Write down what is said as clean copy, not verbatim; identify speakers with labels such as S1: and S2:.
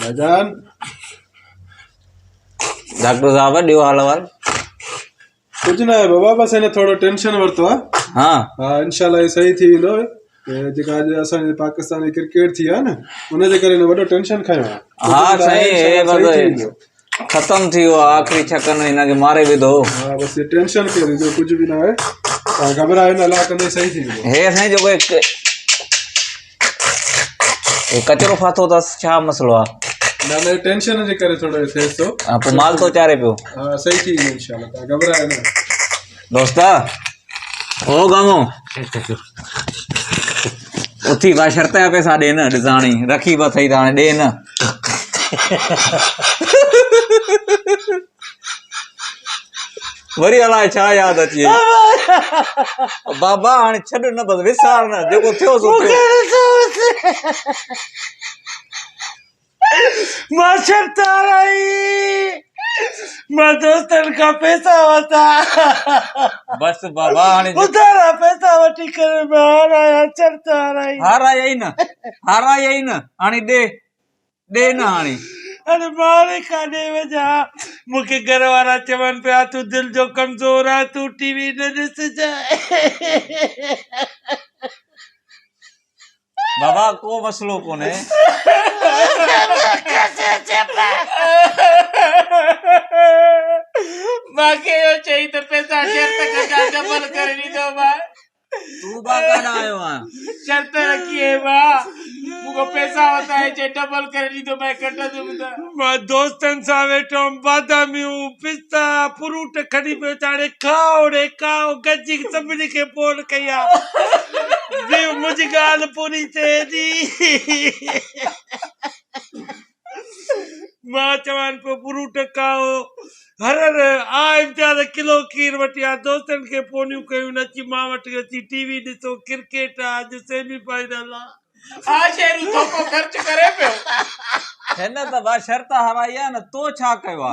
S1: भाईजान
S2: डॉक्टर साहब ॾियो हाल वाल
S1: कुछ ना है बाबा, बस हिन थोड़ो टेंशन वरतो आहे।
S2: हाँ
S1: हाँ इंशाल्लाह ये सही थी वेंदो। जेका अॼु असांजे पाकिस्तान जी क्रिकेट थी आहे न, उनजे करे वॾो टेंशन खयो आहे।
S2: हाँ सही है, बस खत्म थी वियो आहे आख़िरी छकनि हिनखे मारे विधो।
S1: हाँ बस ये टेंशन के ॿियो कुछ भी ना आहे। तव्हां घबरायो न, अलाह कंदे सही थी वेंदो।
S2: हे साईं जेको कचरो फाथो अथसि, छा मसलो आहे?
S1: न न टेंशन जे करे थोड़ो थिएसि थो।
S2: पोइ माल थो चारे पियो।
S1: हाँ सही थी वेंदो इंशाल्लाह, तव्हां घबरायो न।
S2: दोस्ता ओ गामो उथी बा शर्त जा पैसा ॾे न, ॾिसाणी रखी बि अथई त हाणे ॾे न। वरी अलाए छा यादि अची वई। बाबा हाणे छॾ न, बसि विसार न, जेको थियो सो थियो।
S3: मां शर्त हाराई, मां दोस्तनि खां पैसा वरिता,
S2: बस बाबा हाणे
S3: उधारा पैसा वठी करे मां हाराया, शर्त हाराई।
S2: हारायई न, हारायई न, हाणे ॾे न हाणे।
S3: अरे मारे काॾे वञा, मूंखे घर वारा चवनि पिया तूं दिलि जो कमज़ोर आहे, तूं टीवी न ॾिसजांइ।
S2: बाबा को मसलो कोन्हे।
S3: मूंखे इहो चई त पैसा शर्त खां डबल करे ॾींदो मां।
S2: तूं बा काॾा आयो आहे?
S3: शर्त रखी है मां, मूंखे पैसा वरिता है, चई डबल करे ॾींदो मां, कटंदुमि त। मां दोस्तनि सां वेठो हुअमि, बादामियूं पिस्ता फ्रूट खणी पियो चाणे, खाओ रे खाओ, गजी सभिनी खे फोन कई आहे। मुंहिंजी ॻाल्हि पूरी थिए थी। मां चवानि पियो फ्रूट खाओ, हर आ इम्तियाज़ किलो खीर वठी आ, दोस्तनि खे फोनियूं कयूं नची, मां वटि अची टीवी ॾिसो, क्रिकेट आहे अॼु सेमीफाइनल आहे। हा शेरू थोको ख़र्च करे पियो।
S2: हिन त बा शर्त हाराई आहे न, तो छा कयो आहे?